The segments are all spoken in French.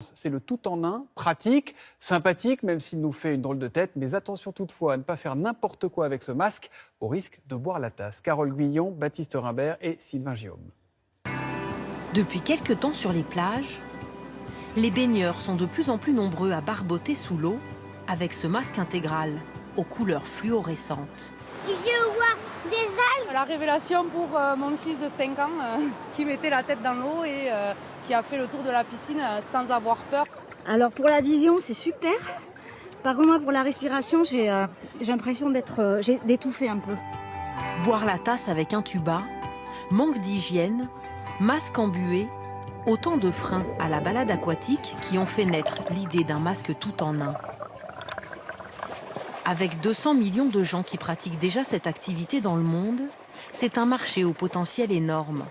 C'est le tout en un, pratique, sympathique, même s'il nous fait une drôle de tête. Mais attention toutefois à ne pas faire n'importe quoi avec ce masque, au risque de boire la tasse. Carole Guillon, Baptiste Rimbert et Sylvain Guillaume. Depuis quelque temps sur les plages, les baigneurs sont de plus en plus nombreux à barboter sous l'eau avec ce masque intégral aux couleurs fluorescentes. Je vois des algues. La révélation pour mon fils de 5 ans qui mettait la tête dans l'eau et qui a fait le tour de la piscine sans avoir peur. Alors pour la vision, c'est super. Par contre, moi, pour la respiration, j'ai l'impression d'étouffer un peu. Boire la tasse avec un tuba, manque d'hygiène, masque embué, autant de freins à la balade aquatique qui ont fait naître l'idée d'un masque tout en un. Avec 200 millions de gens qui pratiquent déjà cette activité dans le monde, c'est un marché au potentiel énorme.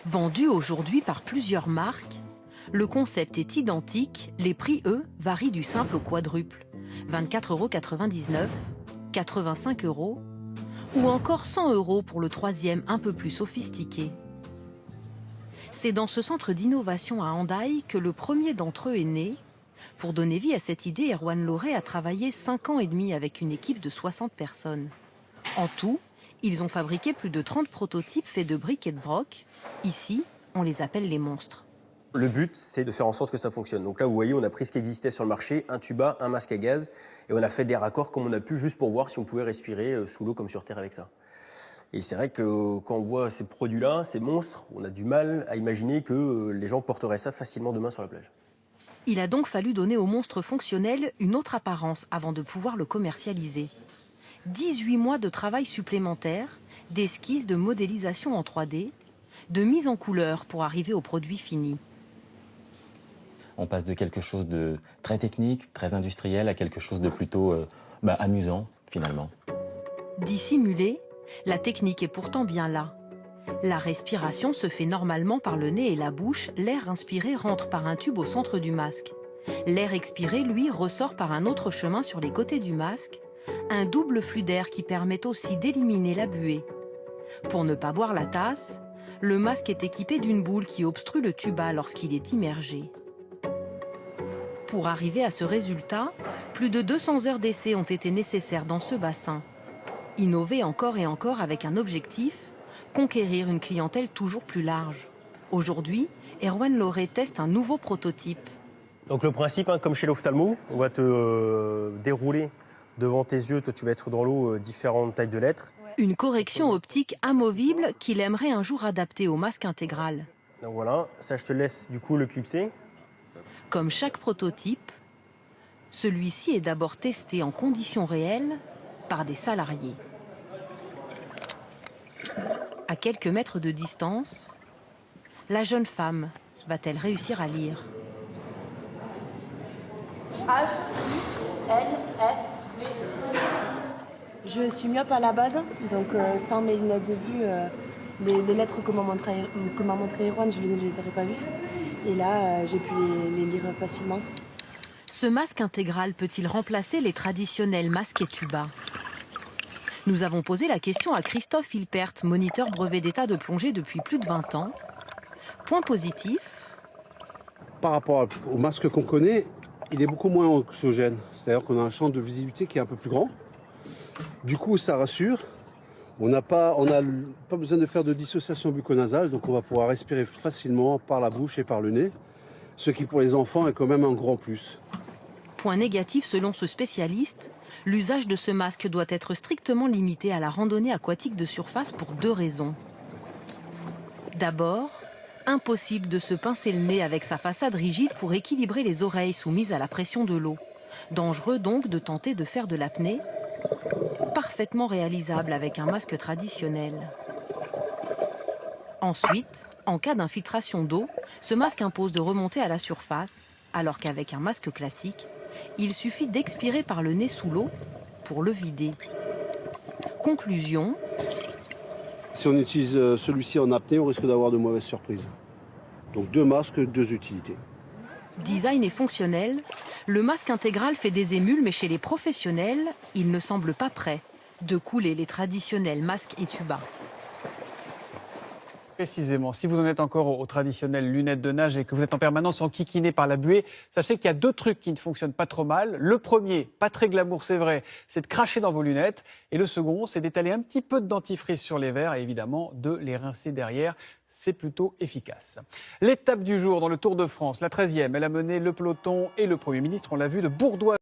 Vendu aujourd'hui par plusieurs marques, le concept est identique, les prix, eux, varient du simple au quadruple. 24,99 €, 85 € ou encore 100 € pour le troisième un peu plus sophistiqué. C'est dans ce centre d'innovation à Hendaye que le premier d'entre eux est né. Pour donner vie à cette idée, Erwan Lauré a travaillé 5 ans et demi avec une équipe de 60 personnes. En tout, ils ont fabriqué plus de 30 prototypes faits de briques et de broc. Ici, on les appelle les monstres. Le but, c'est de faire en sorte que ça fonctionne. Donc là, vous voyez, on a pris ce qui existait sur le marché, un tuba, un masque à gaz, et on a fait des raccords comme on a pu, juste pour voir si on pouvait respirer sous l'eau comme sur Terre avec ça. Et c'est vrai que quand on voit ces produits-là, ces monstres, on a du mal à imaginer que les gens porteraient ça facilement demain sur la plage. Il a donc fallu donner au monstre fonctionnel une autre apparence avant de pouvoir le commercialiser. 18 mois de travail supplémentaire, d'esquisses, de modélisation en 3D, de mise en couleur pour arriver au produit fini. On passe de quelque chose de très technique, très industriel, à quelque chose de plutôt amusant, finalement. Dissimulé, la technique est pourtant bien là. La respiration se fait normalement par le nez et la bouche. L'air inspiré rentre par un tube au centre du masque. L'air expiré, lui, ressort par un autre chemin sur les côtés du masque. Un double flux d'air qui permet aussi d'éliminer la buée. Pour ne pas boire la tasse, le masque est équipé d'une boule qui obstrue le tuba lorsqu'il est immergé. Pour arriver à ce résultat, plus de 200 heures d'essai ont été nécessaires dans ce bassin. Innover encore et encore avec un objectif, conquérir une clientèle toujours plus large. Aujourd'hui, Erwan Lauré teste un nouveau prototype. Donc le principe, comme chez l'ophtalmo, on va te dérouler devant tes yeux, toi tu vas être dans l'eau, différentes tailles de lettres. Une correction optique amovible qu'il aimerait un jour adapter au masque intégral. Donc voilà, ça je te laisse du coup le clipser. Comme chaque prototype, celui-ci est d'abord testé en conditions réelles par des salariés. À quelques mètres de distance, la jeune femme va-t-elle réussir à lire? H, I, L, F, V. Je suis myope à la base, donc sans mes lunettes de vue, les lettres que m'a montré Erwan, je ne les aurais pas vues. Et là, j'ai pu les lire facilement. Ce masque intégral peut-il remplacer les traditionnels masques et tubas? Nous avons posé la question à Christophe Hilpert, moniteur brevet d'état de plongée depuis plus de 20 ans. Point positif. Par rapport au masque qu'on connaît, il est beaucoup moins oxygène. C'est-à-dire qu'on a un champ de visibilité qui est un peu plus grand. Du coup, ça rassure. On n'a pas besoin de faire de dissociation bucco-nasale, donc on va pouvoir respirer facilement par la bouche et par le nez, ce qui pour les enfants est quand même un grand plus. Point négatif selon ce spécialiste, l'usage de ce masque doit être strictement limité à la randonnée aquatique de surface pour 2 raisons. D'abord, impossible de se pincer le nez avec sa façade rigide pour équilibrer les oreilles soumises à la pression de l'eau. Dangereux donc de tenter de faire de l'apnée, parfaitement réalisable avec un masque traditionnel. Ensuite, en cas d'infiltration d'eau, ce masque impose de remonter à la surface, alors qu'avec un masque classique, il suffit d'expirer par le nez sous l'eau pour le vider. Conclusion. Si on utilise celui-ci en apnée, on risque d'avoir de mauvaises surprises. Donc 2 masques, 2 utilités. Design et fonctionnel, le masque intégral fait des émules, mais chez les professionnels, il ne semble pas prêt de couler les traditionnels masques et tubas. Précisément, si vous en êtes encore aux traditionnelles lunettes de nage et que vous êtes en permanence enquiquiné par la buée, sachez qu'il y a 2 trucs qui ne fonctionnent pas trop mal. Le premier, pas très glamour c'est vrai, c'est de cracher dans vos lunettes. Et le second, c'est d'étaler un petit peu de dentifrice sur les verres et évidemment de les rincer derrière. C'est plutôt efficace. L'étape du jour dans le Tour de France, la 13e, elle a mené le peloton et le Premier ministre, on l'a vu, de Bourdois